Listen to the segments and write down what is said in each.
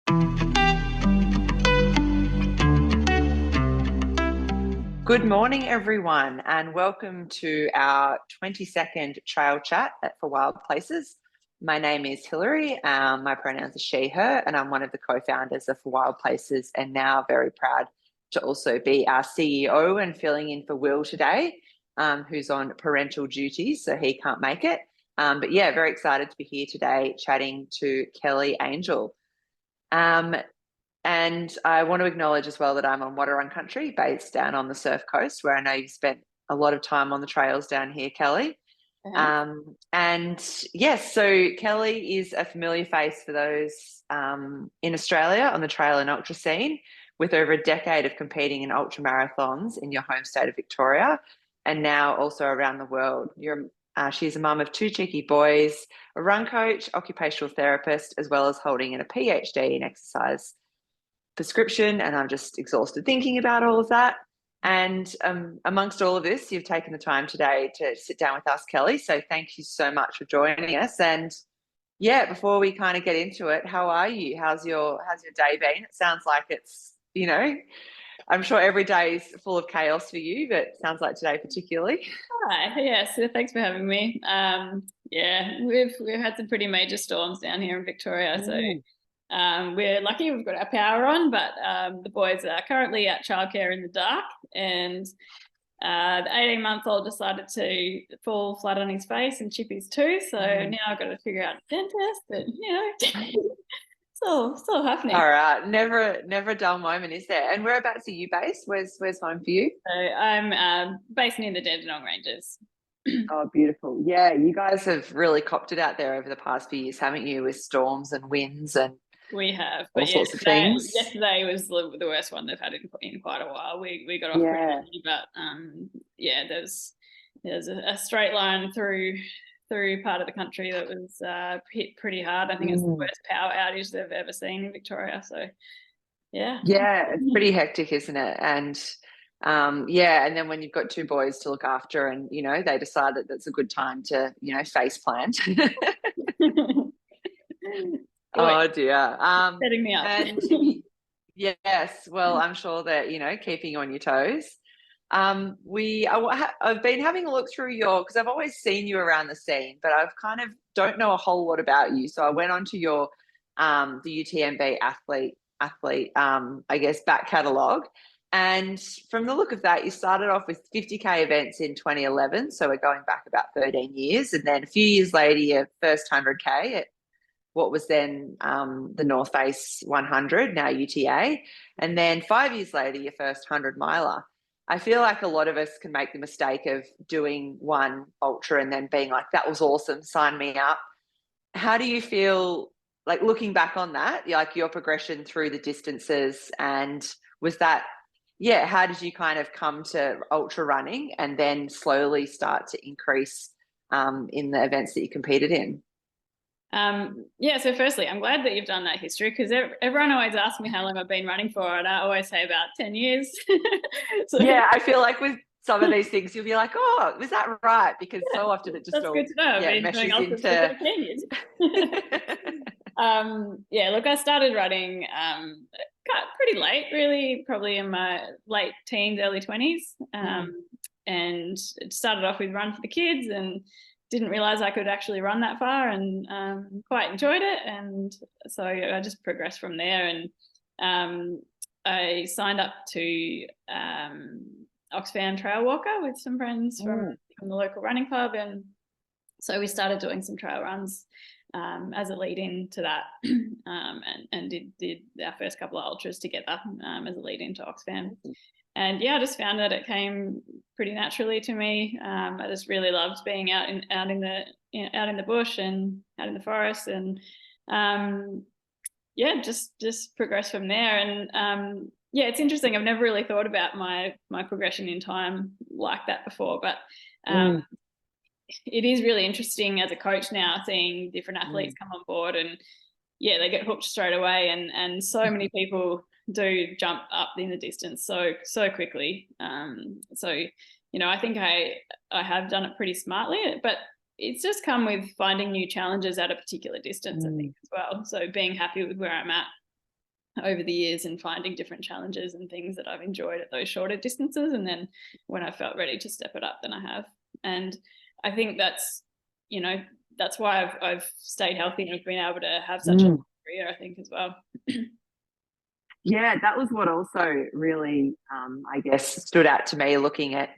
Good morning, everyone, and welcome to our 22nd trail chat at For Wild Places. My name is Hilary. My pronouns are she, her, and I'm one of the co-founders of For Wild Places, and now very proud to also be our CEO and filling in for Will today, who's on parental duties, so he can't make it. But yeah, very excited to be here today chatting to Kellie Angel. And I want to acknowledge as well that I'm on Wadawurrung country, based down on the surf coast, where I know you've spent a lot of time on the trails down here, Kellie. And yes, so Kellie is a familiar face for those in Australia on the trail and ultra scene, with over a decade of competing in ultra marathons in your home state of Victoria, and now also around the world. She's a mum of two cheeky boys, a run coach, occupational therapist, as well as holding a PhD in exercise prescription, and I'm just exhausted thinking about all of that. And amongst all of this, you've taken the time today to sit down with us, Kellie. So thank you so much for joining us. And yeah, before we kind of get into it, how are you? How's your day been? It sounds like it's, I'm sure every day is full of chaos for you, but it sounds like today particularly. Hi, yes, thanks for having me. Yeah, we've had some pretty major storms down here in Victoria, so we're lucky we've got our power on, but the boys are currently at childcare in the dark, and the 18-month-old decided to fall flat on his face and chip his tooth, so now I've got to figure out a dentist, and it's all happening. All right, never a dull moment, is there? And whereabouts are you based? Where's home for you? So I'm based near the Dandenong Ranges. Oh, beautiful. Yeah, you guys have really copped it out there over the past few years, haven't you, with storms and winds and we have, all sorts of things. Yesterday was the worst one they've had in quite a while. We got off pretty early, but yeah, there's a straight line through part of the country that was hit pretty hard. I think it's the worst power outage they've ever seen in Victoria. So yeah, it's pretty hectic, isn't it? And and then when you've got two boys to look after, and they decide that that's a good time to face plant. Oh dear. Setting me up. And yes, well, I'm sure that keeping you on your toes. I've been having a look through because I've always seen you around the scene, but I've kind of don't know a whole lot about you. So I went onto your the UTMB athlete I guess back catalogue. And from the look of that, you started off with 50K events in 2011. So we're going back about 13 years. And then a few years later, your first 100K at what was then the North Face 100, now UTA. And then 5 years later, your first 100-miler. I feel like a lot of us can make the mistake of doing one ultra and then being like, that was awesome, sign me up. How do you feel, like looking back on that, like your progression through the distances, and was that, how did you kind of come to ultra running and then slowly start to increase in the events that you competed in? So firstly, I'm glad that you've done that history, because everyone always asks me how long I've been running for, and I always say about 10 years. So, yeah, I feel like with some of these things, you'll be like, oh, was that right? Because so often it just that's all good to know. meshes into... 10 years. Look, I started running pretty late, really, probably in my late teens, early 20s. And it started off with Run for the Kids, and didn't realize I could actually run that far, and quite enjoyed it. And so I just progressed from there, and I signed up to Oxfam Trail Walker with some friends from the local running club, and so we started doing some trail runs as a lead in to that, and did our first couple of ultras together as a lead into Oxfam. And I just found that it came pretty naturally to me. I just really loved being out in the bush and out in the forest, and just progressed from there. And it's interesting. I've never really thought about my progression in time like that before, but it is really interesting as a coach now, seeing different athletes come on board, and they get hooked straight away, and so many people do jump up in the distance so quickly. I think I have done it pretty smartly, but it's just come with finding new challenges at a particular distance, I think, as well. So being happy with where I'm at over the years and finding different challenges and things that I've enjoyed at those shorter distances. And then when I felt ready to step it up, then I have. And I think that's, you know, that's why I've stayed healthy and I've been able to have such a career, I think, as well. Yeah, that was what also really, I guess, stood out to me looking at,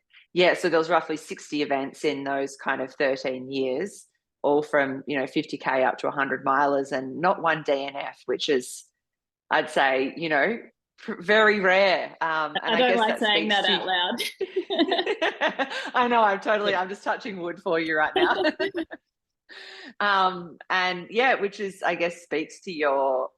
so there was roughly 60 events in those kind of 13 years, all from, 50K up to 100 milers, and not one DNF, which is, I'd say, very rare. And I don't guess like saying that out loud. I know, I'm just touching wood for you right now. And which is, I guess, speaks to your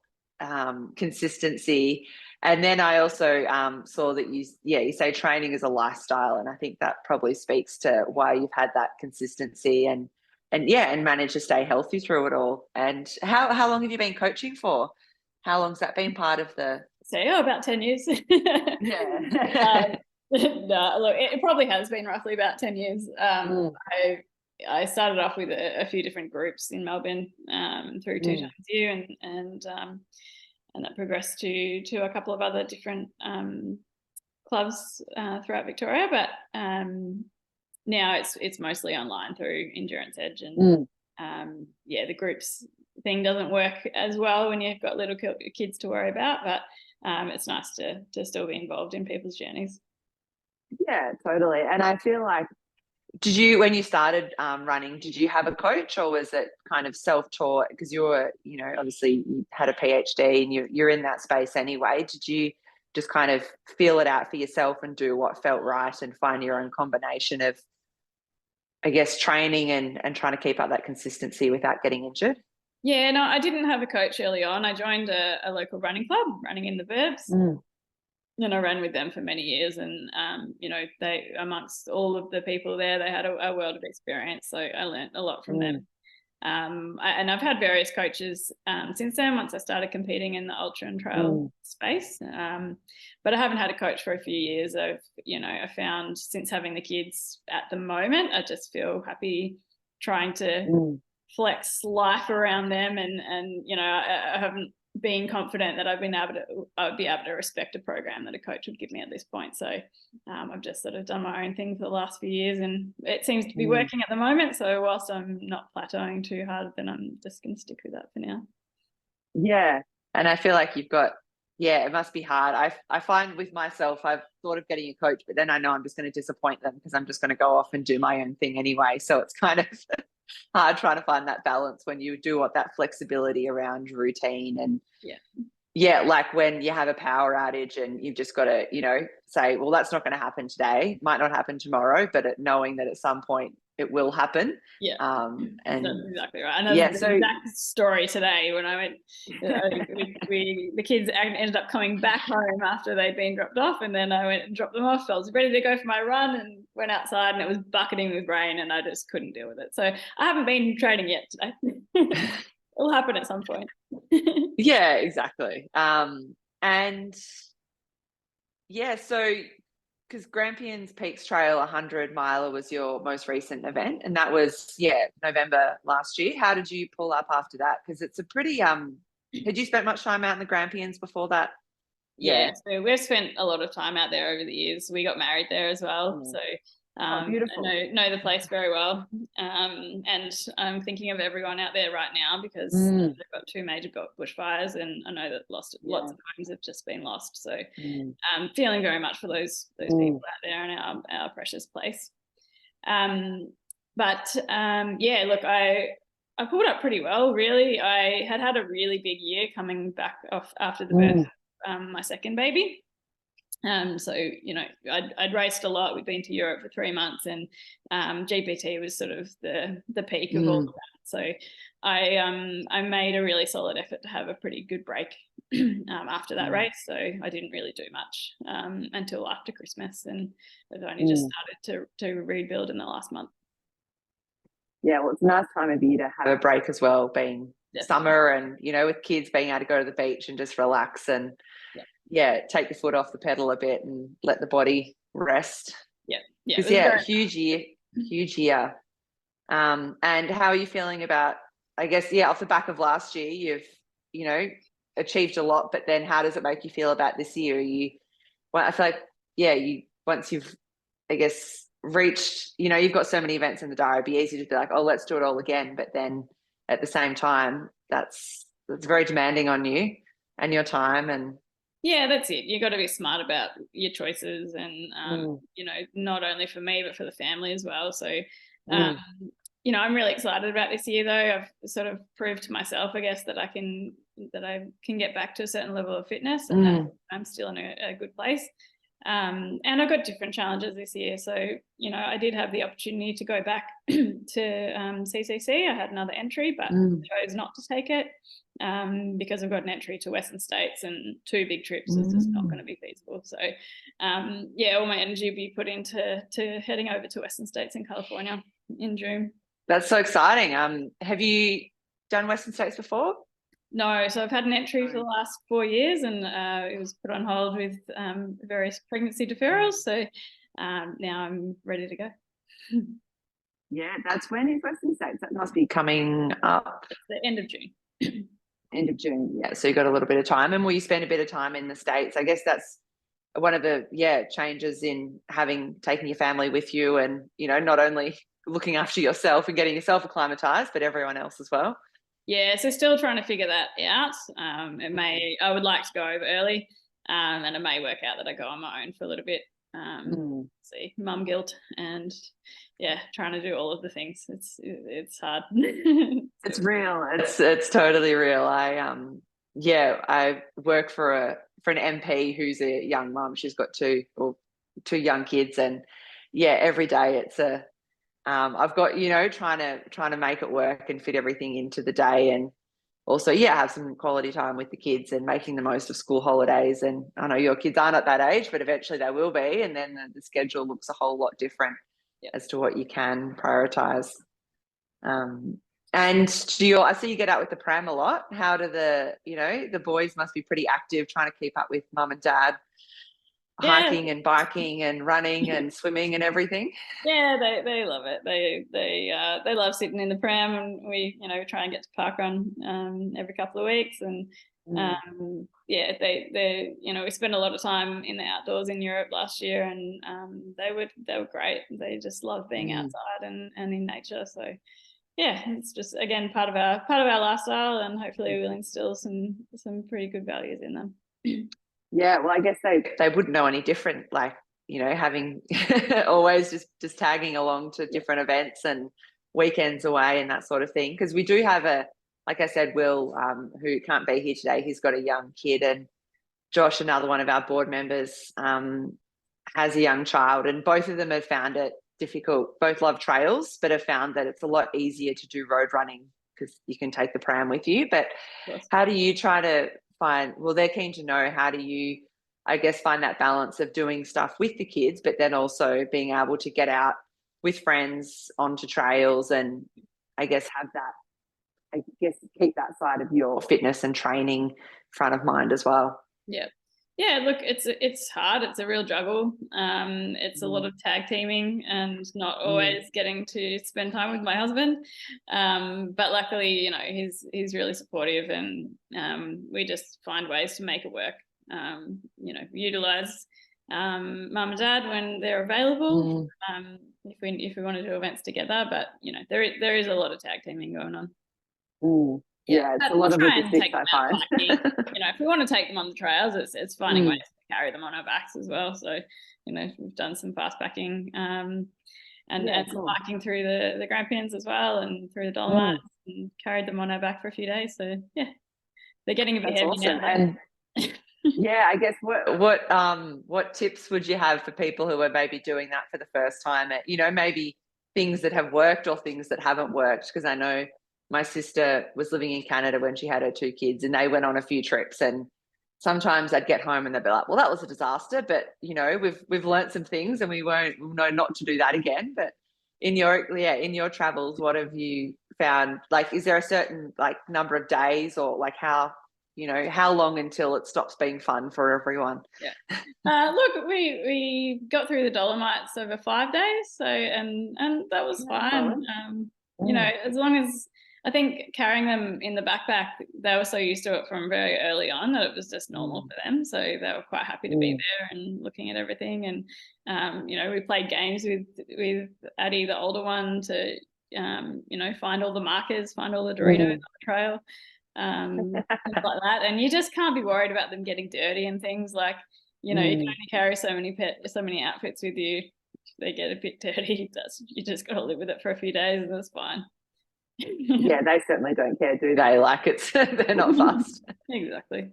consistency. And then I also saw that you say training is a lifestyle, and I think that probably speaks to why you've had that consistency and managed to stay healthy through it all. And how long have you been coaching for? How long's that been part of the? About 10 years. Yeah. No, look, it probably has been roughly about 10 years. I started off with a few different groups in Melbourne through 2 times a year, and that progressed to a couple of other different clubs throughout Victoria. But now it's mostly online through Endurance Edge, and the groups thing doesn't work as well when you've got little kids to worry about. But it's nice to still be involved in people's journeys. Yeah, totally. And I feel like, when you started running, did you have a coach, or was it kind of self-taught? Because you were, obviously you had a PhD and you're in that space anyway. Did you just kind of feel it out for yourself and do what felt right and find your own combination of, I guess, training and trying to keep up that consistency without getting injured? Yeah, no, I didn't have a coach early on. I joined a local running club, running in the Burbs. And I ran with them for many years, and they, amongst all of the people there, they had a world of experience, so I learned a lot from them. And I've had various coaches since then, once I started competing in the ultra and trail space, but I haven't had a coach for a few years. I found, since having the kids at the moment, I just feel happy trying to flex life around them, and I haven't being confident that I would be able to respect a program that a coach would give me at this point. So I've just sort of done my own thing for the last few years, and it seems to be working at the moment. So whilst I'm not plateauing too hard, then I'm just going to stick with that for now. Yeah. And I feel like you've got, it must be hard. I find with myself, I've thought of getting a coach, but then I know I'm just going to disappoint them because I'm just going to go off and do my own thing anyway. So it's kind of hard trying to find that balance when you do want that flexibility around routine. And like when you have a power outage and you've just got to, say, well, that's not going to happen today, might not happen tomorrow, but knowing that at some point it will happen. And that's exactly right. And that's the exact story today when I went, the kids ended up coming back home after they'd been dropped off, and then I went and dropped them off. I was ready to go for my run and went outside, and it was bucketing with rain, and I just couldn't deal with it. So I haven't been training yet today. It'll happen at some point. Yeah, exactly. So because Grampians Peaks Trail 100 miler was your most recent event, and that was November last year. How did you pull up after that? Because it's a pretty had you spent much time out in the Grampians before that? So we've spent a lot of time out there over the years. We got married there as well, so beautiful. I know the place very well, and I'm thinking of everyone out there right now because they've got 2 major bushfires, and I know that lots of homes have just been lost. So I'm feeling very much for those people out there in our precious place. Look, I pulled up pretty well, really. I had a really big year coming back off after the birth of my second baby. So I'd raced a lot. We'd been to Europe for 3 months, and GPT was sort of the peak of all of that. So I made a really solid effort to have a pretty good break after that race. So I didn't really do much until after Christmas, and I've only just started to rebuild in the last month. Yeah, well, it's a nice time of year to have a break as well, being summer, and with kids being able to go to the beach and just relax and take the foot off the pedal a bit and let the body rest. Because huge year. And how are you feeling about, I guess, off the back of last year, you've achieved a lot, but then how does it make you feel about this year? Well, I feel like, yeah, once you've, I guess, reached, you've got so many events in the diary, it'd be easy to be like, oh, let's do it all again. But then at the same time, that's very demanding on you and your time. And yeah, that's it. You got to be smart about your choices, and not only for me but for the family as well. So, I'm really excited about this year. Though I've sort of proved to myself, I guess, that I can get back to a certain level of fitness, and that I'm still in a good place. And I've got different challenges this year. So, I did have the opportunity to go back to CCC. I had another entry, but chose not to take it because I've got an entry to Western States, and 2 big trips is just not going to be feasible. So, all my energy will be put into heading over to Western States in California in June. That's so exciting. Have you done Western States before? No, so I've had an entry for the last 4 years, and it was put on hold with various pregnancy deferrals. So now I'm ready to go. Yeah, that's when in Western States. That must be coming up. It's the end of June. End of June, yeah. So you got a little bit of time, and will you spend a bit of time in the States? I guess that's one of the changes in taking your family with you, and not only looking after yourself and getting yourself acclimatized, but everyone else as well. Yeah, so still trying to figure that out. I would like to go over early, and it may work out that I go on my own for a little bit. See, mum guilt, and trying to do all of the things. It's hard. It's real. It's totally real. I work for an MP who's a young mum. She's got two young kids, and every day it's I've got trying to make it work and fit everything into the day, and also have some quality time with the kids and making the most of school holidays. And I know your kids aren't at that age, but eventually they will be, and then the schedule looks a whole lot different as to what you can prioritize. And I see you get out with the pram a lot. How do the boys must be pretty active trying to keep up with mum and dad, hiking and biking and running and swimming and everything? Yeah, they love it. They love sitting in the pram, and we try and get to parkrun every couple of weeks, and they we spent a lot of time in the outdoors in Europe last year, and they were great. They just love being outside and in nature. So it's just again part of our lifestyle, and hopefully we'll instill some pretty good values in them. Yeah, well, I guess they wouldn't know any different, like having always just tagging along to different events and weekends away and that sort of thing. Because we do have like I said, Will, who can't be here today, he's got a young kid, and Josh, another one of our board members, has a young child, and both of them have found it difficult. Both love trails, but have found that it's a lot easier to do road running because you can take the pram with you. But how do you try to they're keen to know, how do you, I guess, find that balance of doing stuff with the kids, but then also being able to get out with friends onto trails, and I guess keep that side of your fitness and training front of mind as well? Yeah, look, it's hard. It's a real juggle. It's a lot of tag teaming and not always getting to spend time with my husband. But luckily, he's really supportive, and we just find ways to make it work. Utilize mum and dad when they're available. If we want to do events together, but there is a lot of tag teaming going on. Yeah, it's a lot of logistics, I find. If we want to take them on the trails, it's finding ways to carry them on our backs as well. So, we've done some fast packing and some biking through the Grampians as well, and through the Dolomites, and carried them on our back for a few days. So they're getting a bit heavy now. And I guess what tips would you have for people who are maybe doing that for the first time? Maybe things that have worked or things that haven't worked, because I know my sister was living in Canada when she had her 2 kids, and they went on a few trips, and sometimes I'd get home and they'd be like, well, that was a disaster, but we've learned some things, and we'll know not to do that again. But in your travels, what have you found? Like, is there a certain number of days, or how long until it stops being fun for everyone? Look, we got through the Dolomites over 5 days, so and that was fine. As long as I think carrying them in the backpack, they were so used to it from very early on that it was just normal for them. So they were quite happy to be there and looking at everything. And you know, we played games with Addie, the older one, to you know, find all the markers, find all the Doritos on the trail, things like that. And you just can't be worried about them getting dirty and things. Like, you know, you can only carry so many outfits with you. They get a bit dirty. You just got to live with it for a few days, and that's fine. Yeah, they certainly don't care, do they? Like, it's they're not fussed. Exactly.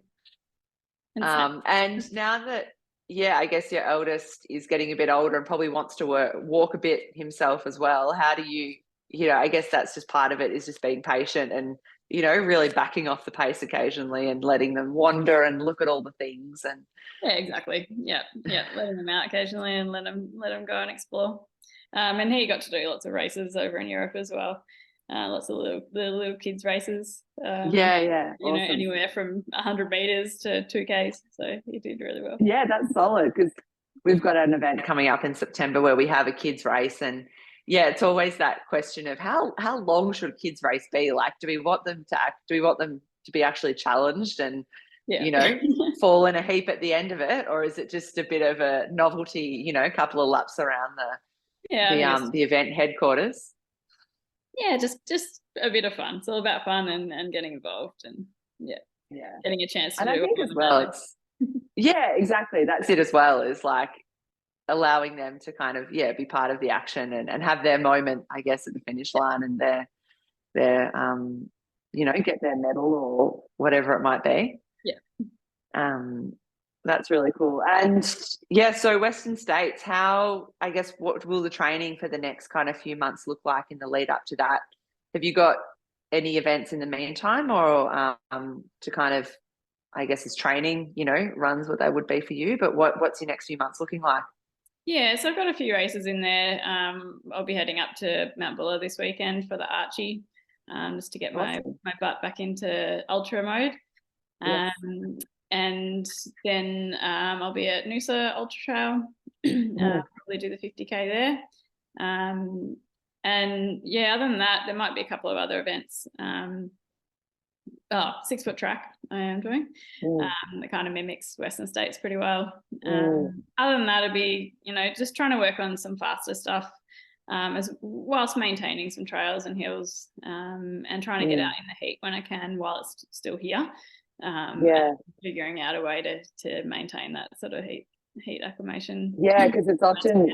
And now that, yeah, I guess your eldest is getting a bit older and probably wants to walk a bit himself as well. How do you know, I guess that's just part of it, is just being patient and, you know, really backing off the pace occasionally and letting them wander and look at all the things. And yeah, exactly. Yeah, letting them out occasionally and let them go and explore. And he got to do lots of races over in Europe as well. Lots of little kids races. Yeah, you know, anywhere from 100 meters to 2Ks. So he did really well. Yeah, that's solid, because we've got an event coming up in September where we have a kids race, and yeah, it's always that question of how long should a kids race be? Like, do we want them to be actually challenged and you know, fall in a heap at the end of it, or is it just a bit of a novelty, you know, a couple of laps around the event headquarters? Yeah, just a bit of fun. It's all about fun and getting involved, and getting a chance to and do I think it. as well, it's exactly, that's it as well, is like allowing them to kind of be part of the action and have their moment, I guess, at the finish line, and their you know, get their medal or whatever it might be. That's really cool. And so Western States, what will the training for the next kind of few months look like in the lead up to that? Have you got any events in the meantime, or to kind of, I guess, as training, you know, runs what they would be for you, but what's your next few months looking like? Yeah, so I've got a few races in there. I'll be heading up to Mount Buller this weekend for the Archie, just to get my butt back into ultra mode. And then I'll be at Noosa Ultra Trail, probably do the 50K there. And yeah, other than that, there might be a couple of other events. 6 foot track I am doing. That kind of mimics Western States pretty well. Other than that, it'd be, you know, just trying to work on some faster stuff, as whilst maintaining some trails and hills, and trying to get out in the heat when I can while it's still here. And figuring out a way to maintain that sort of heat acclimation. Yeah, because it's often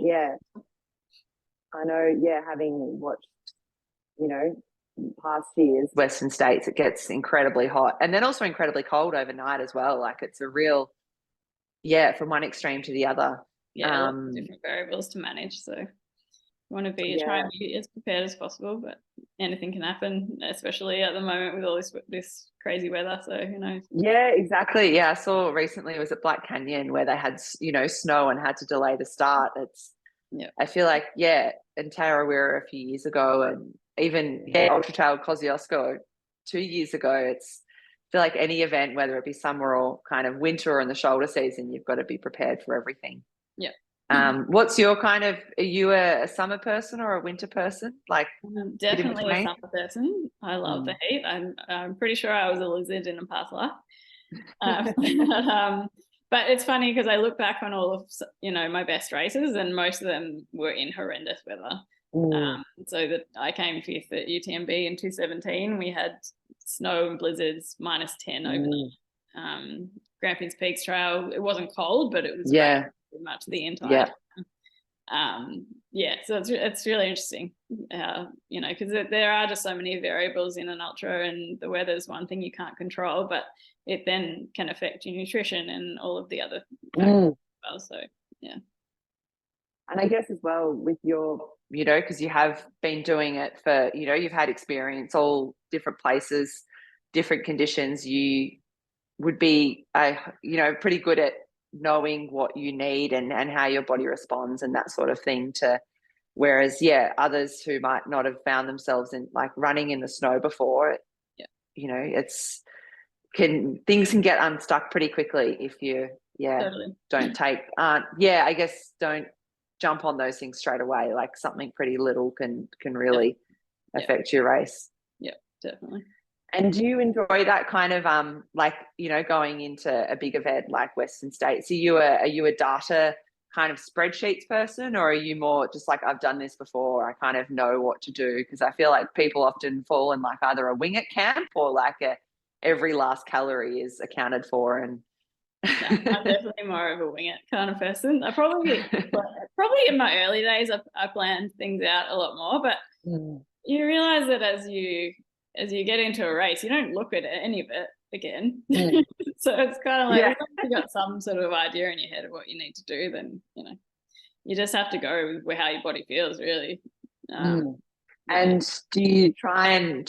I know, having watched, you know, past years, Western States, it gets incredibly hot and then also incredibly cold overnight as well. Like, it's a real from one extreme to the other. Different variables to manage, so you want to try and be as prepared as possible, but anything can happen, especially at the moment with all this crazy weather, so who knows. Exactly. I saw recently, it was at Black Canyon, where they had, you know, snow and had to delay the start. I feel like and Tarawera a few years ago, and even Ultra Trail Kosciuszko 2 years ago, I feel like any event, whether it be summer or kind of winter or in the shoulder season, you've got to be prepared for everything. What's your kind of, are you a summer person or a winter person? Like, definitely a summer person. I love the heat. I'm pretty sure I was a lizard in a past life. But it's funny because I look back on all of, you know, my best races, and most of them were in horrendous weather. So that I came 5th at UTMB in 2017. We had snow and blizzards, -10 overnight. Grampians Peaks Trail, it wasn't cold, but it was pretty much the entire time. So it's really interesting, you know, because there are just so many variables in an ultra, and the weather's one thing you can't control, but it then can affect your nutrition and all of the other factors as well. So and I guess as well with your, you know, because you have been doing it for, you know, you've had experience all different places, different conditions, you would be you know, pretty good at knowing what you need and how your body responds and that sort of thing, whereas others who might not have found themselves in, like, running in the snow before, you know, things can get unstuck pretty quickly if you don't take I guess don't jump on those things straight away. Like, something pretty little can really affect your race. definitely. And do you enjoy that kind of like, you know, going into a big event like Western States? Are you a data kind of spreadsheets person, or are you more just like, I've done this before, I kind of know what to do? Because I feel like people often fall in like either a wing it camp or like every last calorie is accounted for. And No, I'm definitely more of a wing it kind of person. Probably in my early days, I planned things out a lot more, but you realize that as you get into a race, you don't look at any of it again. So it's kind of like, Yeah. as long as you got some sort of idea in your head of what you need to do, then you just have to go with how your body feels, really. And do you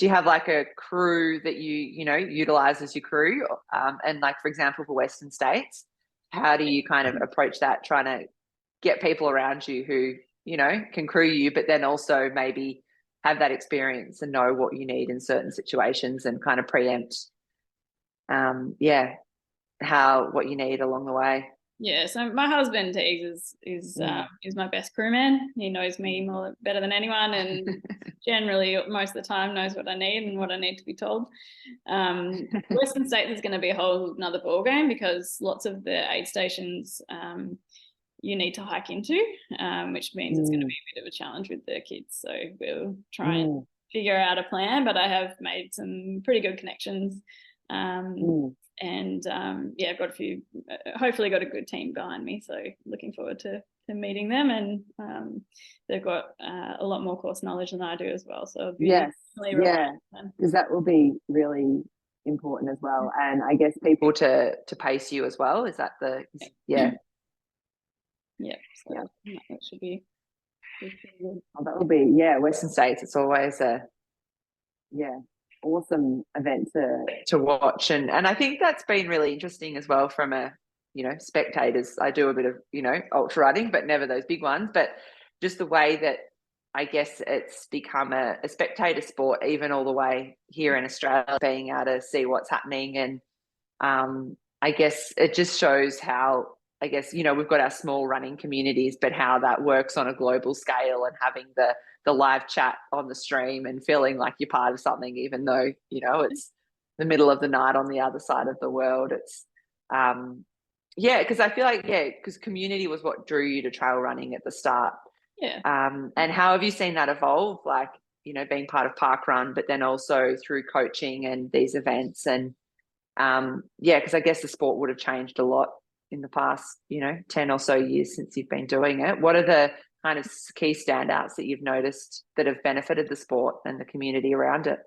have like a crew that you know utilize as your crew? And like, for example, for Western States, how do you kind of approach that, trying to get people around you who, you know, can crew you, but then also maybe have that experience and know what you need in certain situations and kind of preempt, what you need along the way? Yeah, so my husband is my best crewman. He knows me better than anyone, and generally most of the time knows what I need and what I need to be told. Western States is going to be a whole another ball game, because lots of the aid stations you need to hike into, which means it's going to be a bit of a challenge with the kids. So we'll try and figure out a plan, but I have made some pretty good connections. And I've got hopefully got a good team behind me, so looking forward to meeting them. And they've got a lot more course knowledge than I do as well, so because that will be really important as well. And I guess people to pace you as well, is that so that should be good. That will be Western States, it's always a awesome event to watch. And I think that's been really interesting as well from a, you know, spectators. I do a bit of, you know, ultra running, but never those big ones, but just the way that I guess it's become a spectator sport, even all the way here in Australia, being able to see what's happening. And I guess it just shows how, I guess, you know, we've got our small running communities, but how that works on a global scale, and having the live chat on the stream and feeling like you're part of something, even though, you know, it's the middle of the night on the other side of the world. It's because I feel like because community was what drew you to trail running at the start. And how have you seen that evolve, like, you know, being part of Park Run, but then also through coaching and these events? And because I guess the sport would have changed a lot in the past, you know, 10 or so years since you've been doing it. What are the kind of key standouts that you've noticed that have benefited the sport and the community around it?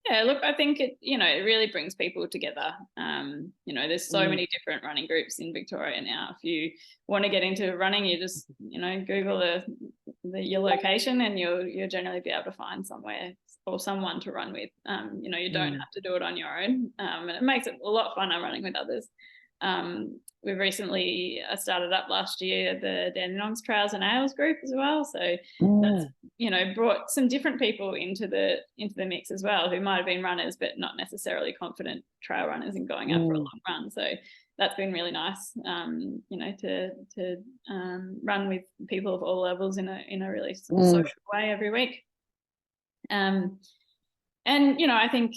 Yeah, look, I think it really brings people together. You know, there's so many different running groups in Victoria now. If you want to get into running, you just, you know, Google your location, and you'll generally be able to find somewhere or someone to run with. You know, you don't have to do it on your own, and it makes it a lot funner running with others. We've recently started up last year the Dandenongs Trails and Ales group as well. So that's, you know, brought some different people into the mix as well, who might have been runners but not necessarily confident trail runners and going out for a long run. So that's been really nice, you know, to run with people of all levels in a really social way every week. And, you know, I think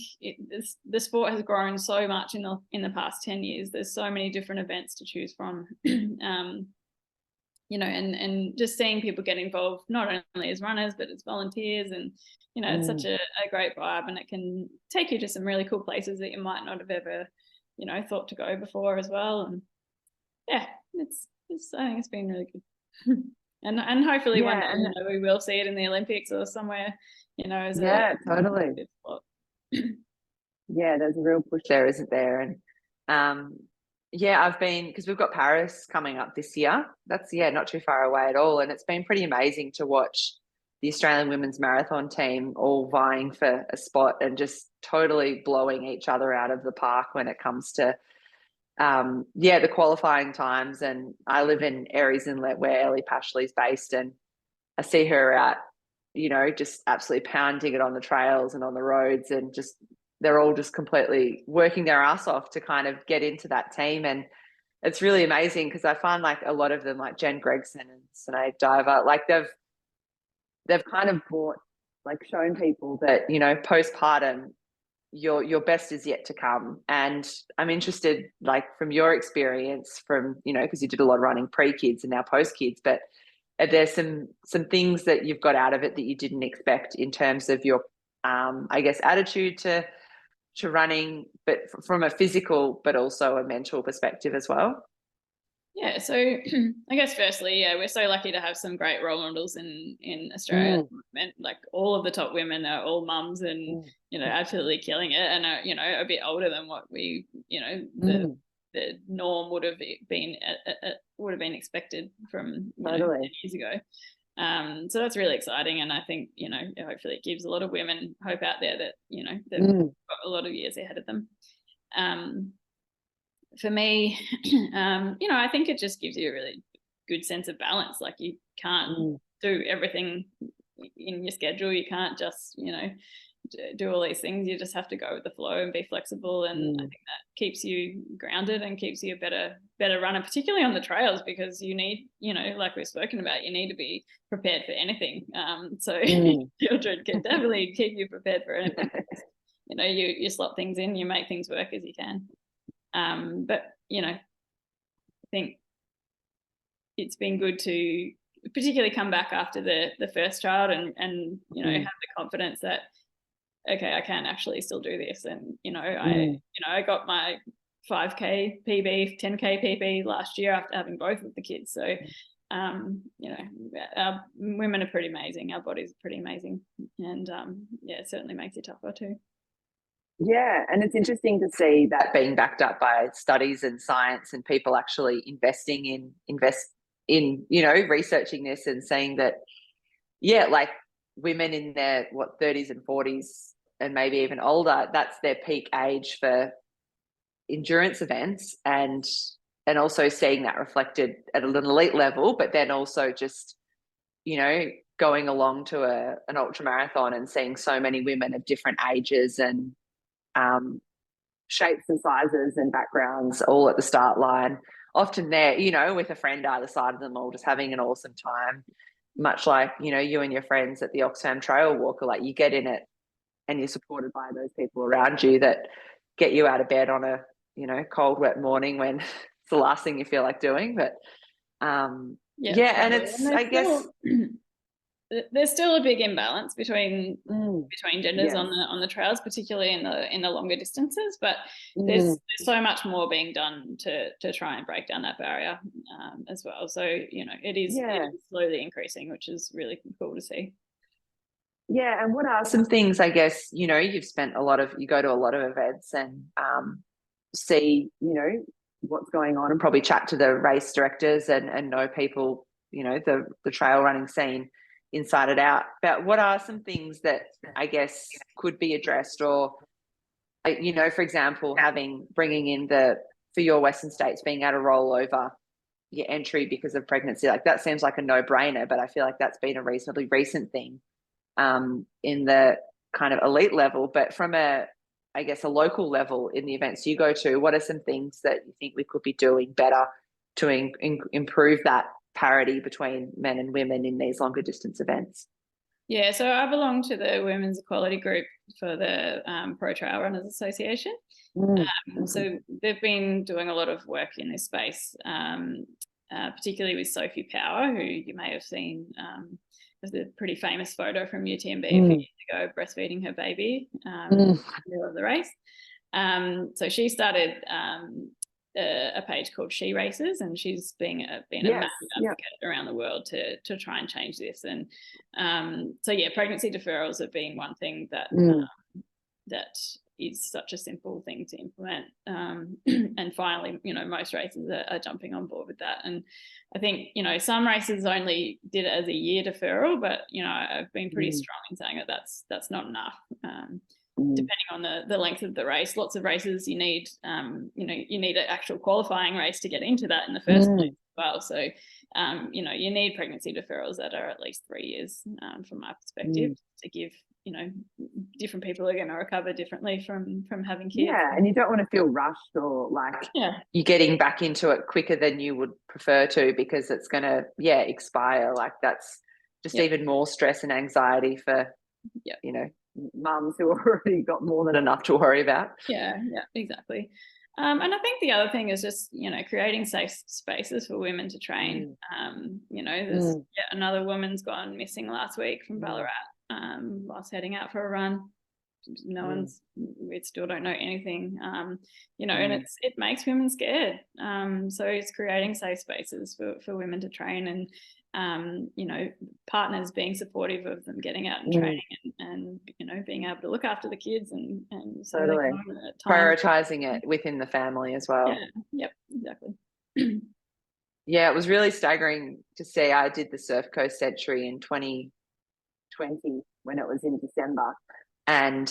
the sport has grown so much in the past 10 years. There's so many different events to choose from, you know, and just seeing people get involved, not only as runners, but as volunteers. And, you know, it's such a great vibe, and it can take you to some really cool places that you might not have ever, you know, thought to go before as well. And I think it's been really good. And hopefully one day, you know, we will see it in the Olympics or somewhere, you know, as totally. There's a real push there, isn't there? And I've been, because we've got Paris coming up this year. That's not too far away at all, and it's been pretty amazing to watch the Australian women's marathon team all vying for a spot and just totally blowing each other out of the park when it comes to the qualifying times. And I live in Aries Inlet, where Ellie Pashley's based, and I see her out, you know, just absolutely pounding it on the trails and on the roads, and just they're all just completely working their ass off to kind of get into that team. And it's really amazing, because I find like a lot of them, like Jen Gregson and Sinead Diver, like they've kind of brought like shown people that, you know, postpartum, your best is yet to come. And I'm interested, like from your experience, from, you know, because you did a lot of running pre-kids and now post-kids, but are there some things that you've got out of it that you didn't expect in terms of your I guess attitude to running, but from a physical but also a mental perspective as well? Yeah, so I guess firstly, yeah, we're so lucky to have some great role models in Australia. Like all of the top women are all mums and you know absolutely killing it, and are, you know, a bit older than what we, you know, the norm would have been expected from, you know, 10 years ago. So that's really exciting, and I think, you know, hopefully it gives a lot of women hope out there that, you know, they've got a lot of years ahead of them. For me, you know, I think it just gives you a really good sense of balance. Like you can't do everything in your schedule. You can't just, you know, do all these things. You just have to go with the flow and be flexible. And I think that keeps you grounded and keeps you a better runner, particularly on the trails, because you need, you know, like we've spoken about, you need to be prepared for anything. So children can definitely keep you prepared for anything. You know, you slot things in, you make things work as you can. But, you know, I think it's been good to particularly come back after the first child and you know, have the confidence that, okay, I can actually still do this. And, you know, I got my 5K PB, 10K PB last year after having both of the kids. So, you know, our women are pretty amazing. Our bodies are pretty amazing. And, yeah, it certainly makes it tougher too. Yeah, and it's interesting to see that being backed up by studies and science and people actually invest in, you know, researching this and saying that, yeah, like women in their 30s and 40s and maybe even older, that's their peak age for endurance events, and also seeing that reflected at an elite level, but then also just, you know, going along to an ultra marathon and seeing so many women of different ages and shapes and sizes and backgrounds all at the start line, often there, you know, with a friend either side of them, all just having an awesome time, much like, you know, you and your friends at the Oxfam Trail Walk, like you get in it and you're supported by those people around you that get you out of bed on a, you know, cold wet morning when it's the last thing you feel like doing. But yeah, and it's, I guess there's still a big imbalance between genders on the trails, particularly in the longer distances. But there's so much more being done to try and break down that barrier as well. So, you know, it is slowly increasing, which is really cool to see. Yeah, and what are some things, I guess, you know, you go to a lot of events and see, you know, what's going on and probably chat to the race directors and know people, you know, the trail running scene inside and out. But what are some things that I guess could be addressed, or, you know, for example, bringing in for your Western States being able to roll over your entry because of pregnancy, like that seems like a no-brainer, but I feel like that's been a reasonably recent thing in the kind of elite level. But from a local level in the events you go to, what are some things that you think we could be doing better to improve that parity between men and women in these longer distance events? Yeah, so I belong to the Women's Equality Group for the Pro Trail Runners Association. So they've been doing a lot of work in this space, particularly with Sophie Power, who you may have seen. There's a pretty famous photo from UTMB a few years ago, breastfeeding her baby in the middle of the race. So she started a page called She Races, and she's been a massive advocate around the world to try and change this. And so yeah, pregnancy deferrals have been one thing that that is such a simple thing to implement. And finally, you know, most races are jumping on board with that. And I think, you know, some races only did it as a year deferral, but, you know, I've been pretty strong in saying that that's not enough. Depending on the length of the race, lots of races you need, you know, you need an actual qualifying race to get into that in the first place as well. So, you know, you need pregnancy deferrals that are at least 3 years from my perspective to give, you know, different people are going to recover differently from having kids. Yeah, and you don't want to feel rushed or like you're getting back into it quicker than you would prefer to because it's going to expire. Like that's just even more stress and anxiety for you know, mums who already got more than enough to worry about. Yeah, exactly. And I think the other thing is just, creating safe spaces for women to train. There's another woman's gone missing last week from Ballarat whilst heading out for a run. We still don't know anything, and it makes women scared. So it's creating safe spaces for women to train, and partners being supportive of them getting out and training, and being able to look after the kids and totally prioritizing it within the family as well. Exactly. Yeah, it was really staggering to see. I did the Surf Coast Century in 2020 when it was in December, and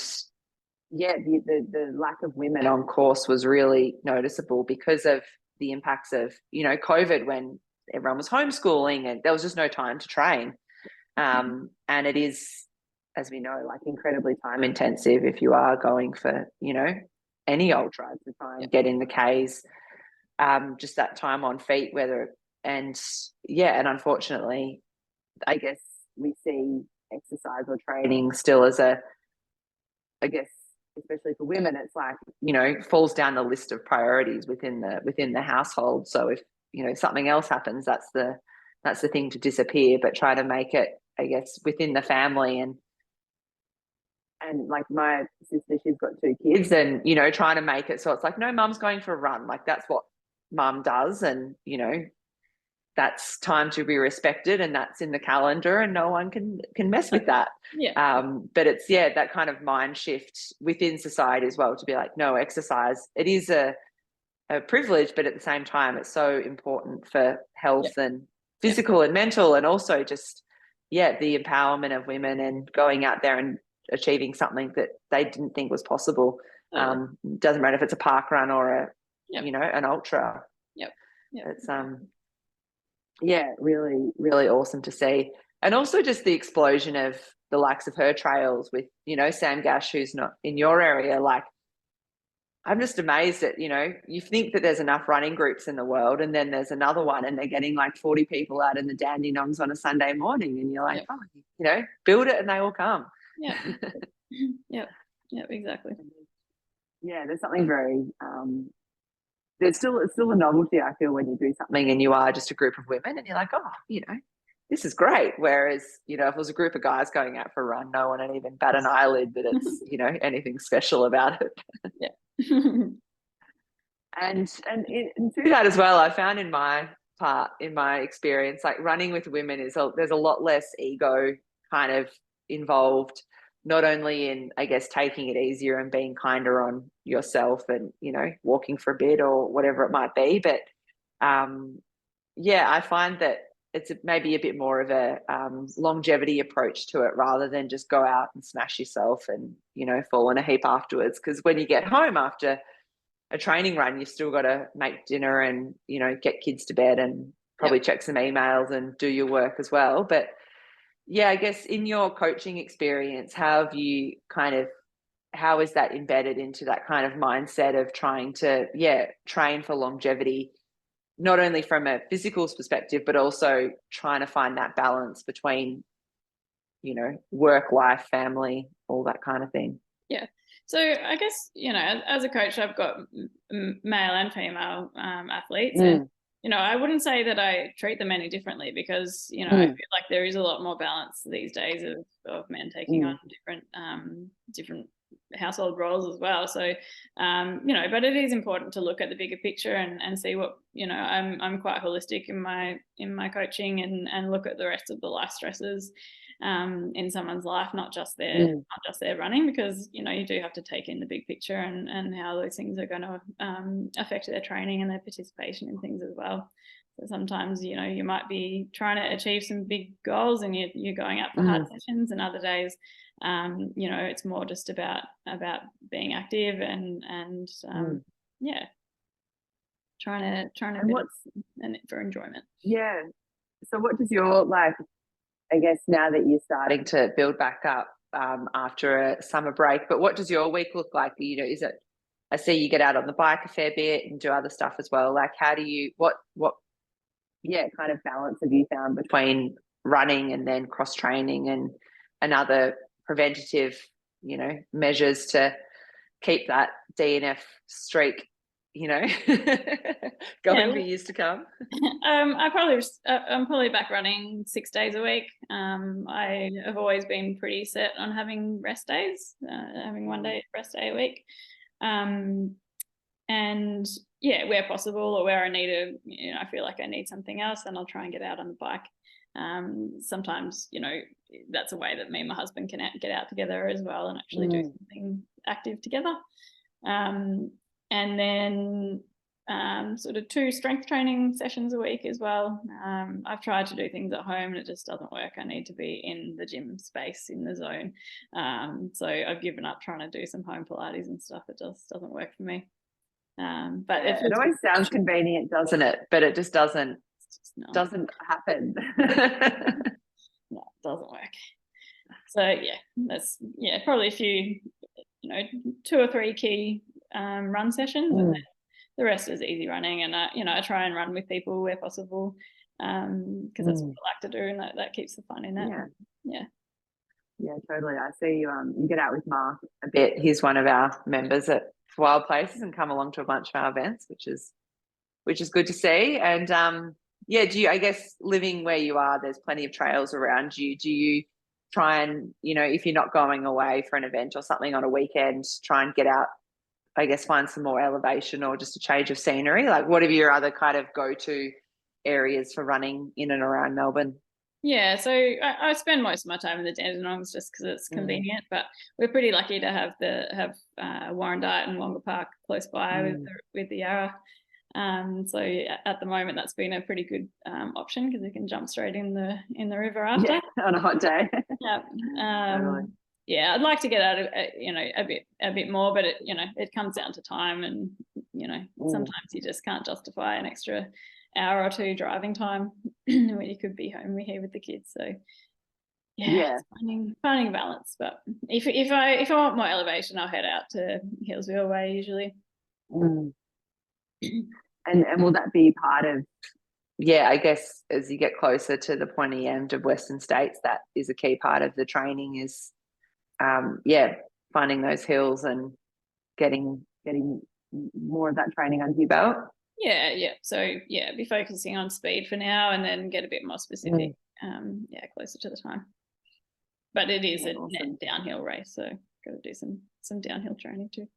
the lack of women on course was really noticeable because of the impacts of COVID, when everyone was homeschooling and there was just no time to train. And it is, as we know, like incredibly time intensive if you are going for any ultra to try and get in the Ks. Just that time on feet, and unfortunately, I guess we see exercise or training still as especially for women, it's like, falls down the list of priorities within the household. So if, something else happens, that's the thing to disappear, but try to make it, I guess, within the family. And like my sister, she's got 2 kids, and, trying to make it so it's like, no, mum's going for a run. Like that's what mum does. And, that's time to be respected, and that's in the calendar, and no one can mess with that. But it's that kind of mind shift within society as well, to be like, no, exercise, it is a privilege, but at the same time it's so important for health and physical and mental, and also just the empowerment of women and going out there and achieving something that they didn't think was possible. Doesn't matter if it's a park run or an ultra. It's really, really awesome to see. And also just the explosion of the likes of her trails with, Sam Gash, who's not in your area. Like, I'm just amazed at, you think that there's enough running groups in the world, and then there's another one and they're getting like 40 people out in the Dandenongs on a Sunday morning, and you're like, build it and they will come. Exactly. There's something very it's still a novelty, I feel, when you do something and you are just a group of women and you're like, oh, this is great. Whereas, if it was a group of guys going out for a run, no one would even bat an eyelid that it's, anything special about it. And through that as well, I found in my experience, like running with women there's a lot less ego kind of involved, not only in, I guess, taking it easier and being kinder on yourself and, walking for a bit or whatever it might be. But I find that it's maybe a bit more of a longevity approach to it, rather than just go out and smash yourself and, fall in a heap afterwards. Because when you get home after a training run, you've still got to make dinner and, get kids to bed and probably check some emails and do your work as well. But I guess in your coaching experience, how is that embedded into that kind of mindset of trying to, train for longevity, not only from a physical perspective, but also trying to find that balance between, work, life, family, all that kind of thing? Yeah. So I guess, as a coach, I've got male and female athletes, and I wouldn't say that I treat them any differently, because, I feel like there is a lot more balance these days of men taking on different household roles as well. So, but it is important to look at the bigger picture and see what, I'm quite holistic in my coaching, and look at the rest of the life stresses in someone's life, not just their running, because, you do have to take in the big picture and how those things are going to affect their training and their participation in things as well. So sometimes, you might be trying to achieve some big goals and you're going out for hard sessions, and other days, it's more just about being active and trying to and for enjoyment. So what does your, I guess, now that you're starting to build back up after a summer break, but what does your week look like? Is it, I see you get out on the bike a fair bit and do other stuff as well. Like, how do you, what kind of balance have you found between running and then cross training and other preventative, measures to keep that DNF streak, going for years to come? I'm probably back running 6 days a week. I have always been pretty set on having rest days, having 1 day rest day a week. And yeah, where possible, or where I need I feel like I need something else, then I'll try and get out on the bike. Sometimes, that's a way that me and my husband can get out together as well and actually do something active together. And then sort of 2 strength training sessions a week as well. I've tried to do things at home and it just doesn't work. I need to be in the gym space, in the zone. So I've given up trying to do some home Pilates and stuff. It just doesn't work for me. But it always sounds convenient, doesn't it? But it just doesn't happen. No, it doesn't work. So yeah, that's probably a few, 2 or 3 key run sessions, and then the rest is easy running. And I try and run with people where possible, because that's what I like to do, and that keeps the fun in it. Yeah, totally. I see you get out with Mark a bit. He's one of our members at Wild Places and come along to a bunch of our events, which is good to see. And I guess living where you are, there's plenty of trails around you. Do you try and, if you're not going away for an event or something on a weekend, try and get out, I guess, find some more elevation or just a change of scenery? Like, what are your other kind of go-to areas for running in and around Melbourne? Yeah, so I spend most of my time in the Dandenongs just because it's convenient, but we're pretty lucky to have Warrandyte and Wonga Park close by with the Yarra. So at the moment, that's been a pretty good option because we can jump straight in the river after on a hot day. Totally. Yeah, I'd like to get out of a bit more, but it comes down to time, and sometimes you just can't justify an extra hour or 2 driving time when you could be home here with the kids. So it's finding a balance. But if I want more elevation, I'll head out to Hillsville Way usually. And will that be part of, I guess, as you get closer to the pointy end of Western States, that is a key part of the training, is finding those hills and getting more of that training under your belt? So be focusing on speed for now, and then get a bit more specific closer to the time. But it is a net downhill race, so got to do some downhill training too.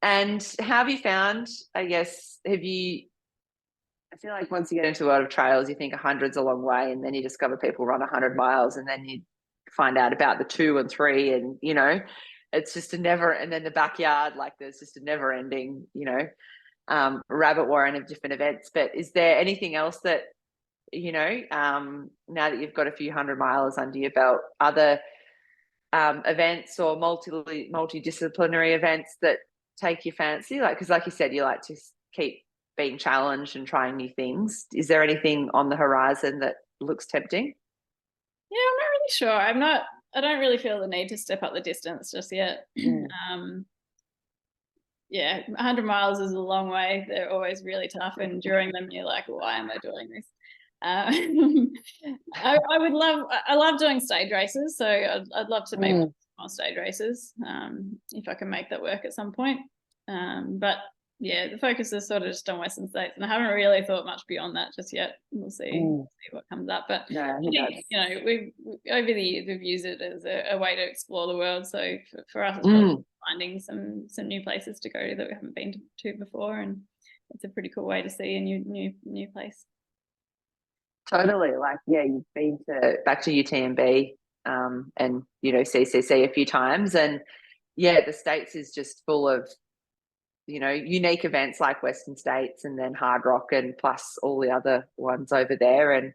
And how have you found, I guess, I feel like once you get into a lot of trails, you think 100's a long way, and then you discover people run 100 miles, and then you find out about the 2 and 3, and it's just and then the backyard, like there's just a never ending rabbit warren of different events. But is there anything else that now that you've got a few 100 milers under your belt, other events or multidisciplinary events that take your fancy? Like, because like you said, you like to keep being challenged and trying new things. Is there anything on the horizon that looks tempting? Yeah, I'm not really sure. I don't really feel the need to step up the distance just yet. 100 miles is a long way. They're always really tough, and during them you're like, why am I doing this? I love doing stage races, so I'd love to make more stage races if I can make that work at some point. But the focus is sort of just on Western States, and I haven't really thought much beyond that just yet. We'll see what comes up. But we've over the years we've used it as a way to explore the world. So for us, it's finding some new places to go to that we haven't been to before, and it's a pretty cool way to see a new place. Totally. Like, you've been back to UTMB and CCC a few times, and the States is just full of unique events like Western States, and then Hard Rock, and plus all the other ones over there. And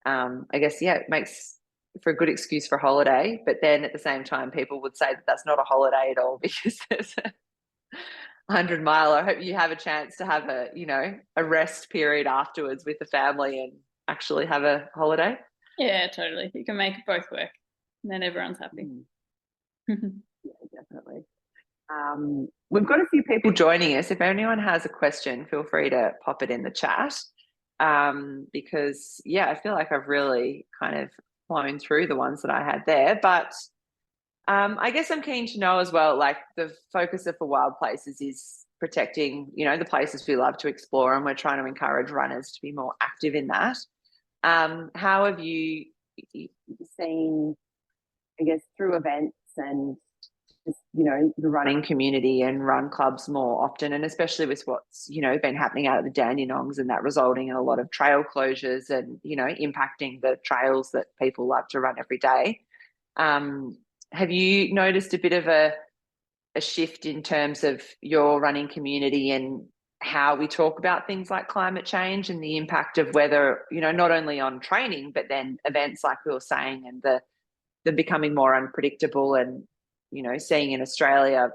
I guess it makes for a good excuse for a holiday, but then at the same time people would say that that's not a holiday at all, because there's a 100 mile. I hope you have a chance to have a rest period afterwards with the family and actually have a holiday. Yeah, totally. You can make both work, and then everyone's happy. Definitely. We've got a few people joining us. If anyone has a question, feel free to pop it in the chat, because I feel like I've really kind of flown through the ones that I had there. But I guess I'm keen to know as well, like the focus of For Wild Places is protecting, the places we love to explore, and we're trying to encourage runners to be more active in that. How have you seen, I guess, through events and just, the running community and run clubs more often, and especially with what's, been happening out at the Dandenongs, and that resulting in a lot of trail closures and, impacting the trails that people love to run every day. Have you noticed a bit of a shift in terms of your running community and how we talk about things like climate change and the impact of weather, not only on training, but then events like we were saying, and the becoming more unpredictable, and, seeing in Australia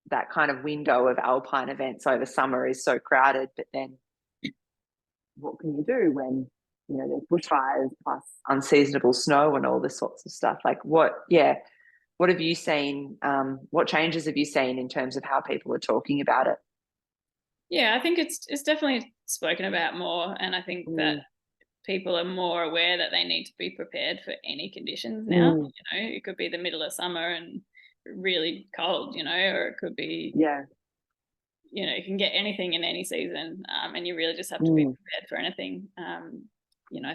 that kind of window of alpine events over summer is so crowded, but then what can you do when, there's bushfires plus unseasonable snow and all this sorts of stuff? Like what have you seen? What changes have you seen in terms of how people are talking about it? Yeah, I think it's definitely spoken about more, and I think that people are more aware that they need to be prepared for any conditions now. It could be the middle of summer and really cold, or it could be, you can get anything in any season, and you really just have to be prepared for anything. I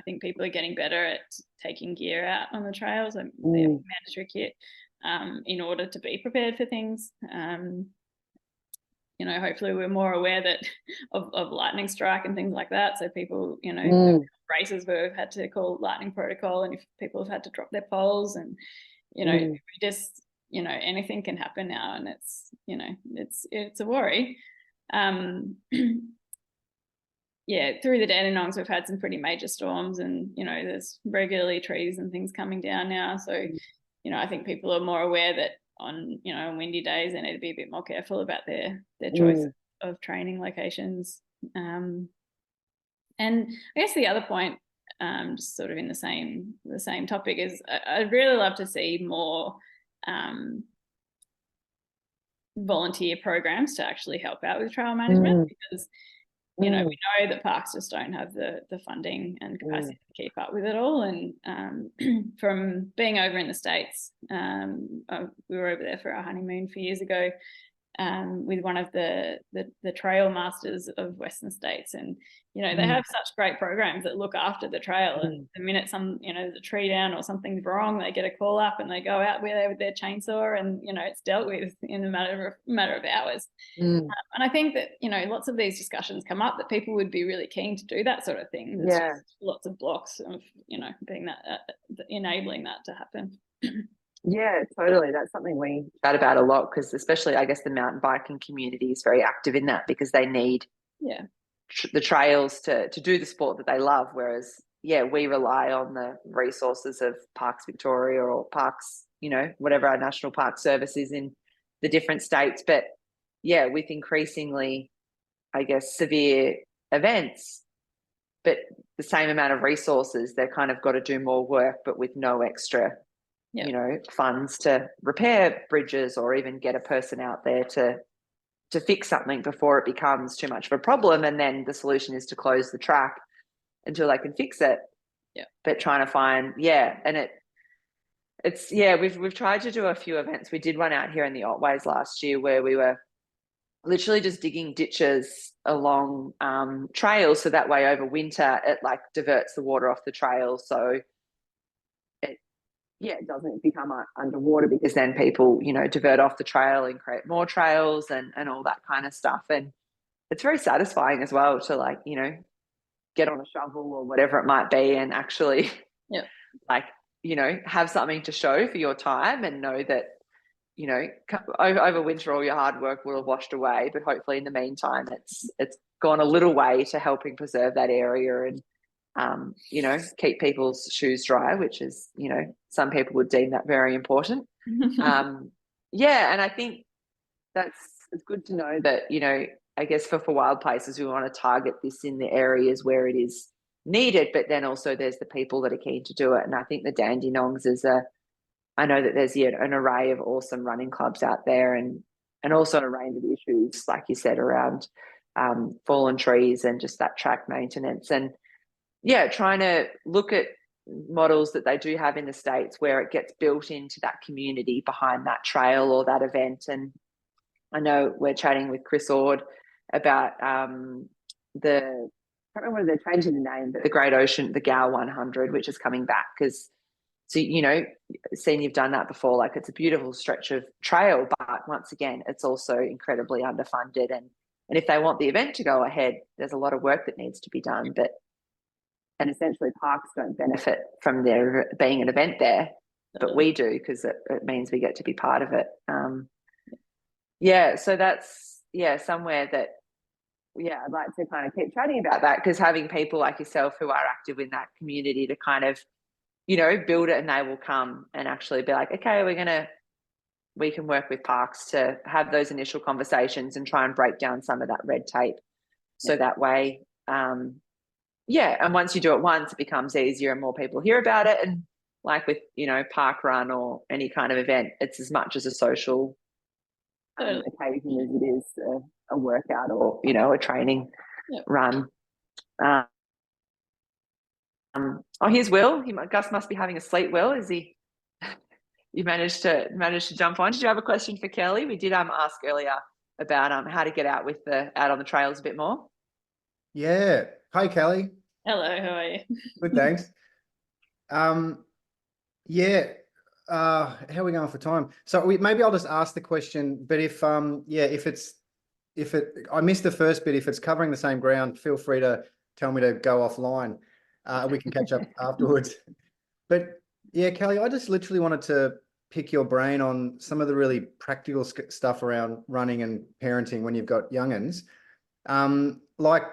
think people are getting better at taking gear out on the trails and mandatory kit, in order to be prepared for things. Hopefully we're more aware that of lightning strike and things like that. So people, races where we've had to call lightning protocol, and if people have had to drop their poles, and we just, anything can happen now, and it's a worry. Through the Dandenongs we've had some pretty major storms, and there's regularly trees and things coming down now. So I think people are more aware that on windy days they need to be a bit more careful about their choice of training locations. And I guess the other point, just sort of in the same topic, is I'd really love to see more volunteer programs to actually help out with trail management, because we know that parks just don't have the funding and capacity to keep up with it all. And from being over in the States, we were over there for our honeymoon a few years ago, with one of the trail masters of Western States, and they have such great programs that look after the trail, and the minute there's a tree down or something's wrong, they get a call up and they go out there with their chainsaw, and it's dealt with in a matter of hours. And I think that lots of these discussions come up that people would be really keen to do that sort of thing. There's just lots of blocks of being that enabling that to happen. Yeah, totally. That's something we chat about a lot, because especially, I guess, the mountain biking community is very active in that, because they need the trails to do the sport that they love. Whereas, we rely on the resources of Parks Victoria or Parks, whatever our national park service is in the different states. But with increasingly, I guess, severe events, but the same amount of resources, they've kind of got to do more work, but with no extra funds to repair bridges, or even get a person out there to fix something before it becomes too much of a problem. And then the solution is to close the track until they can fix it. But trying to find, and we've tried to do a few events. We did one out here in the Otways last year where we were literally just digging ditches along trails, so that way over winter it like diverts the water off the trail, so it doesn't become underwater, because then people, divert off the trail and create more trails and all that kind of stuff. And it's very satisfying as well to get on a shovel or whatever it might be, and actually have something to show for your time, and know that, over winter all your hard work will have washed away, but hopefully in the meantime it's gone a little way to helping preserve that area, and keep people's shoes dry, which is, some people would deem that very important. And I think it's good to know that, I guess for Wild Places, we want to target this in the areas where it is needed, but then also there's the people that are keen to do it. And I think the Dandenongs I know that there's an array of awesome running clubs out there, and also a range of issues, like you said, around fallen trees and just that track maintenance. And trying to look at models that they do have in the States where it gets built into that community behind that trail or that event. And I know we're chatting with Chris Ord about I can't remember whether they're changing the name, but the Great Ocean, the GAL 100, which is coming back because, so, seeing you've done that before, like it's a beautiful stretch of trail, but once again, it's also incredibly underfunded. And if they want the event to go ahead, there's a lot of work that needs to be done. And essentially parks don't benefit from there being an event there, but we do because it means we get to be part of it. So that's, somewhere that, I'd like to kind of keep chatting about that, because having people like yourself who are active in that community to kind of, build it, and they will come and actually be like, okay, we can work with parks to have those initial conversations and try and break down some of that red tape. So that way, and once you do it once, it becomes easier and more people hear about it. And like with, park run or any kind of event, it's as much as a social occasion as it is a workout or, a training run. Here's Will. Gus must be having a sleep. Will, is he? You managed to jump on. Did you have a question for Kellie? We did ask earlier about how to get out on the trails a bit more. Yeah. Hi, Kellie. Hello. How are you? Good, thanks. How are we going for time? So maybe I'll just ask the question. But if I missed the first bit. If it's covering the same ground, feel free to tell me to go offline. We can catch up afterwards. But yeah, Kellie, I just literally wanted to pick your brain on some of the really practical stuff around running and parenting when you've got young'uns. Like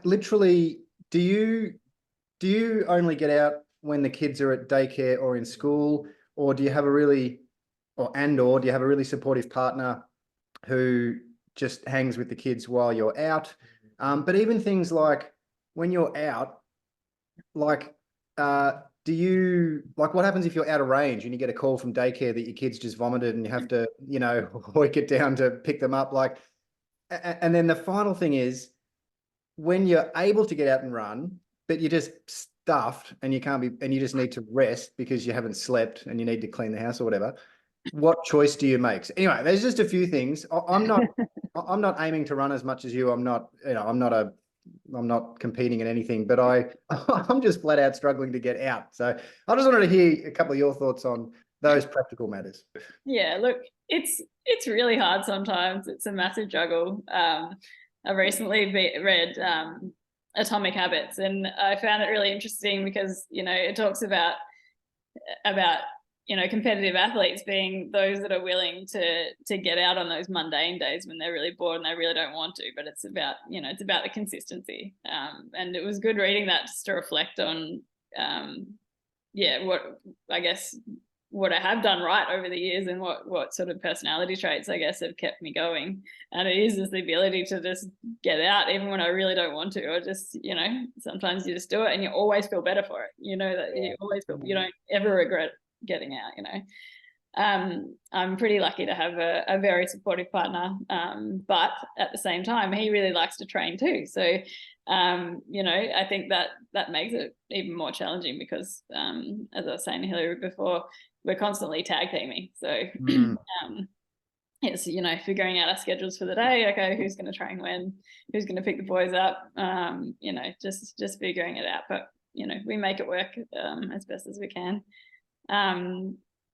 literally, do you only get out when the kids are at daycare or in school, or do you have a really supportive partner who just hangs with the kids while you're out? But even things like when you're out, what happens if you're out of range and you get a call from daycare that your kid's just vomited and you have to, hoik it down to pick them up? And then the final thing is, when you're able to get out and run, but you're just stuffed and you just need to rest because you haven't slept and you need to clean the house or whatever, what choice do you make? So anyway, there's just a few things. I'm not aiming to run as much as you. I'm not competing in anything, but I'm just flat out struggling to get out. So I just wanted to hear a couple of your thoughts on those practical matters. Yeah, look, it's really hard sometimes. It's a massive juggle. I recently read Atomic Habits, and I found it really interesting because, it talks about competitive athletes being those that are willing to get out on those mundane days when they're really bored and they really don't want to, but it's about the consistency. And it was good reading that just to reflect on what I have done right over the years and what sort of personality traits, I guess, have kept me going. And it is just the ability to just get out even when I really don't want to, or just, sometimes you just do it and you always feel better for it. You always feel, you don't ever regret getting out. I'm pretty lucky to have a very supportive partner, but at the same time he really likes to train too, so I think that makes it even more challenging because as I was saying to Hillary before, we're constantly tag teaming, so it's figuring out our schedules for the day. Okay, who's going to train when, who's going to pick the boys up, just figuring it out, but we make it work as best as we can.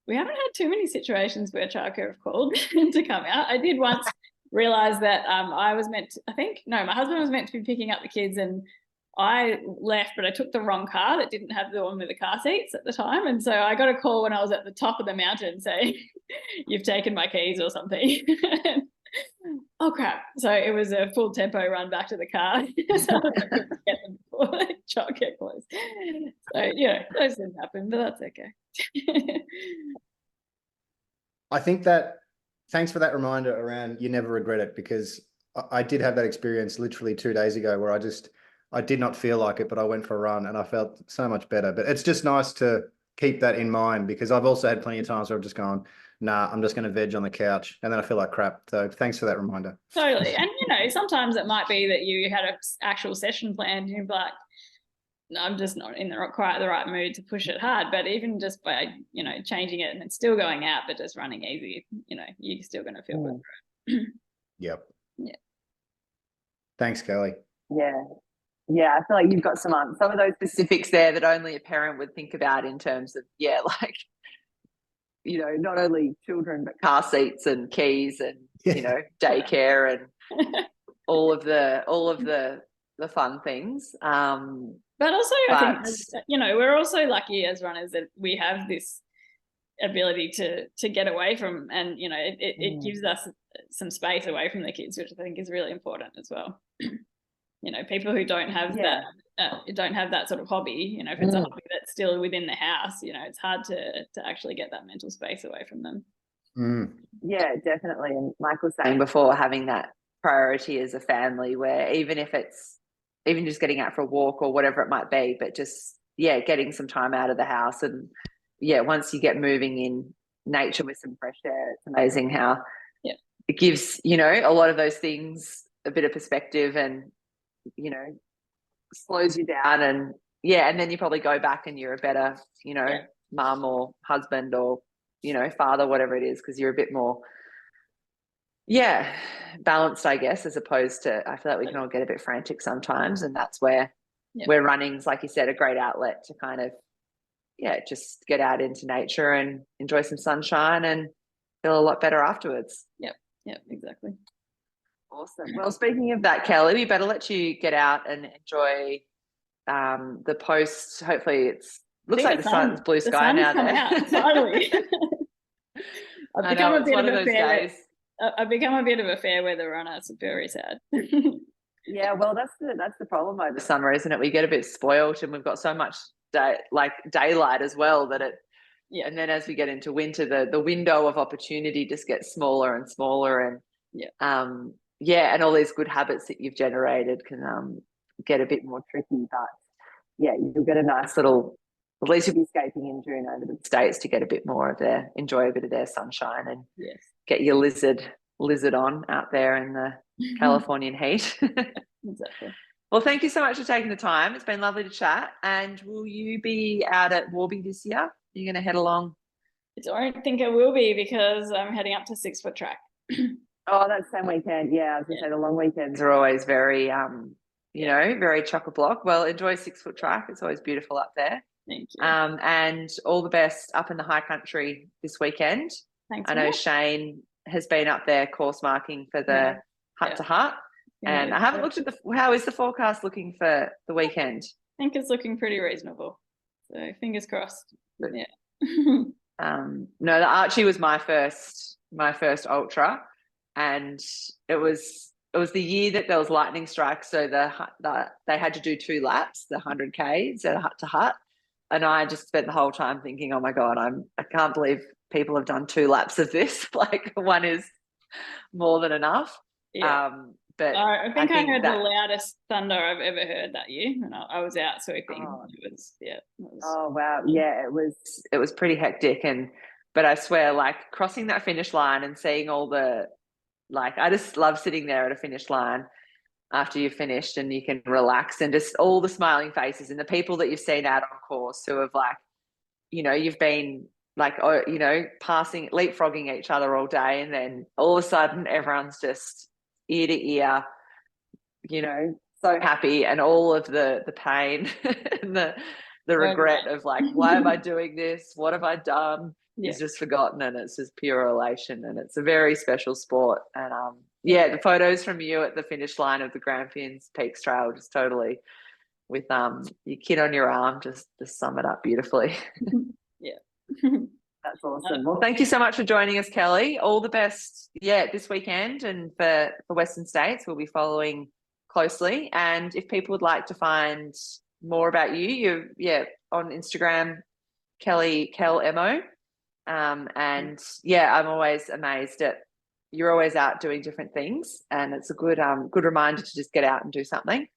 We haven't had too many situations where childcare have called to come out. I did once realize that my husband was meant to be picking up the kids, and I left, but I took the wrong car that didn't have the one with the car seats at the time. And so I got a call when I was at the top of the mountain saying, "You've taken my keys" or something. Oh crap. So it was a full tempo run back to the car. So I couldn't get them before the childcare closed. So those things happen, but that's okay. I think that, thanks for that reminder around you never regret it, because I did have that experience literally 2 days ago where I did not feel like it, but I went for a run and I felt so much better. But it's just nice to keep that in mind, because I've also had plenty of times where I've just gone, nah, I'm just going to veg on the couch, and then I feel like crap. So thanks for that reminder. Totally. And sometimes it might be that you had an actual session planned and you're like, I'm just not in quite the right mood to push it hard. But even just by, changing it and it's still going out, but just running easy, you're still going to feel good for it. Yep. Yeah. Thanks, Kelly. Yeah. Yeah, I feel like you've got some of those specifics there that only a parent would think about in terms of, like, not only children, but car seats and keys and, daycare and all of the fun things. But also, I think, we're also lucky as runners that we have this ability to get away from, and, it gives us some space away from the kids, which I think is really important as well. People who don't have that sort of hobby, if it's a hobby that's still within the house, it's hard to actually get that mental space away from them. Yeah, definitely. And like I was saying before, having that priority as a family, where even if it's even just getting out for a walk or whatever it might be, but just getting some time out of the house, and once you get moving in nature with some fresh air, it's amazing how it gives a lot of those things a bit of perspective, and slows you down, and and then you probably go back and you're a better mum or husband or father, whatever it is, because you're a bit more balanced, I guess, as opposed to, I feel like we can all get a bit frantic sometimes, and that's where running's, like you said, a great outlet to kind of just get out into nature and enjoy some sunshine and feel a lot better afterwards. Yep, exactly. Awesome. Well, speaking of that, Kelly, we better let you get out and enjoy the post. Hopefully looks like the sun's blue sky now there. Finally. I've become a bit of a fair weather runner. It's very sad. Yeah, well, that's the problem over summer, isn't it? We get a bit spoiled, and we've got so much daylight as well that it. Yeah. And then as we get into winter, the window of opportunity just gets smaller and smaller, and and all these good habits that you've generated can get a bit more tricky. But you'll get a nice little, at least you'll be escaping in June over to the States to get a bit more of enjoy a bit of their sunshine, and get your lizard on out there in the Californian heat. Exactly. Well, thank you so much for taking the time. It's been lovely to chat. And will you be out at Warby this year? Are you going to head along? I don't think I will be, because I'm heading up to 6 Foot Track. Oh, that's the same weekend. Yeah, I was going to say the long weekends are always very, very chock-a-block. Well, enjoy 6 Foot Track. It's always beautiful up there. Thank you. And all the best up in the high country this weekend. Thanks. I know Shane has been up there course marking for the hut to hut. And I haven't looked at how is the forecast looking for the weekend? I think it's looking pretty reasonable. So fingers crossed. Yeah. No, the Archie was my first ultra, and it was the year that there was lightning strikes, so they had to do 2 laps, the 100K instead of hut to hut, and I just spent the whole time thinking, oh my god, I can't believe people have done 2 laps of this. Like, one is more than enough. But I think I heard the loudest thunder I've ever heard that year, and I was out sweeping. Oh wow, yeah, it was pretty hectic, but I swear, like, crossing that finish line and seeing all the, like, I just love sitting there at a finish line after you've finished and you can relax, and just all the smiling faces and the people that you've seen out on course who have, like, you've been like, passing, leapfrogging each other all day, and then all of a sudden everyone's just ear to ear, so happy, and all of the pain and the regret of, like, why am I doing this? What have I done? Is just forgotten, and it's just pure elation, and it's a very special sport. And the photos from you at the finish line of the Grampians Peaks Trail, just totally with your kid on your arm, just sum it up beautifully. That's awesome. Well, thank you so much for joining us, Kelly. All the best, this weekend, and for Western States, we'll be following closely. And if people would like to find more about you're on Instagram, Kelmo. And I'm always amazed at, you're always out doing different things, and it's a good reminder to just get out and do something.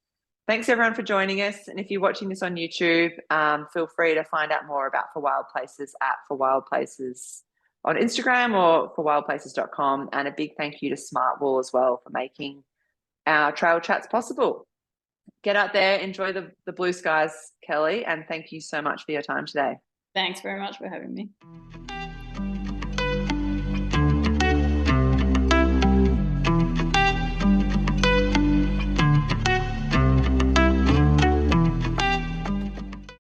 Thanks everyone for joining us. And if you're watching this on YouTube, feel free to find out more about For Wild Places at For Wild Places on Instagram or forwildplaces.com. And a big thank you to Smart Wool as well for making our trail chats possible. Get out there, enjoy the blue skies, Kellie, and thank you so much for your time today. Thanks very much for having me.